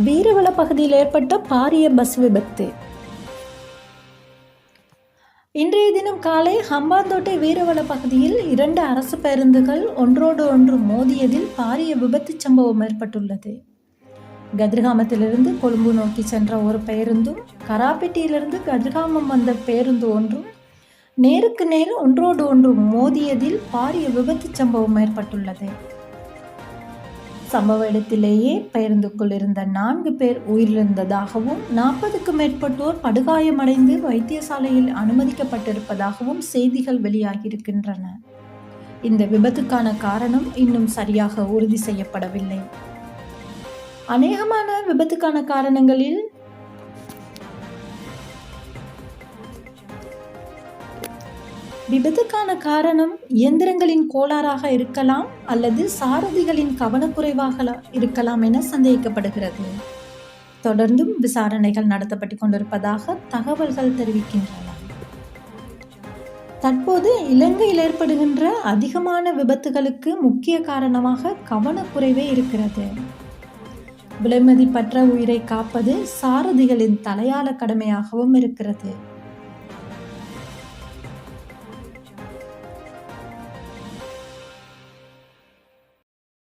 வீரவல பகுதியில் ஏற்பட்ட பாரிய பஸ் விபத்து. இன்றைய தினம் காலை ஹம்பாந்தோட்டை வீரவல பகுதியில் 2 அரசு பேருந்துகள் ஒன்றோடு ஒன்று மோதியதில் பாரிய விபத்து சம்பவம் ஏற்பட்டுள்ளது. கதிர்காமத்திலிருந்து கொழும்பு நோக்கி சென்ற ஒரு பேருந்தும் கராப்பெட்டியிலிருந்து கதிர்காமம் வந்த பேருந்து ஒன்றும் நேருக்கு நேர் ஒன்றோடு ஒன்று மோதியதில் பாரிய விபத்து சம்பவம் ஏற்பட்டுள்ளது. சம்பவ இடத்திலேயே பேருந்துக்குள் இருந்த 4 பேர் உயிரிழந்ததாகவும் 40க்கும் மேற்பட்டோர் படுகாயமடைந்து வைத்தியசாலையில் அனுமதிக்கப்பட்டிருப்பதாகவும் செய்திகள் வெளியாகியிருக்கின்றன. இந்த விபத்துக்கான காரணம் இன்னும் சரியாக உறுதி செய்யப்படவில்லை. அநேகமான விபத்துக்கான காரணங்களில் விபத்துக்கான காரணம் இயந்திரங்களின் கோளாறாக இருக்கலாம் அல்லது சாரதிகளின் கவனக்குறைவாக இருக்கலாம் என சந்தேகிக்கப்படுகிறது. தொடர்ந்தும் விசாரணைகள் நடத்தப்பட்டு கொண்டிருப்பதாக தகவல்கள் தெரிவிக்கின்றன. தற்போது இலங்கையில் ஏற்படுகின்ற அதிகமான விபத்துகளுக்கு முக்கிய காரணமாக கவனக்குறைவே இருக்கிறது. விலைமதிப்பற்ற உயிரை காப்பது சாரதிகளின் தலையாள கடமையாகவும் இருக்கிறது.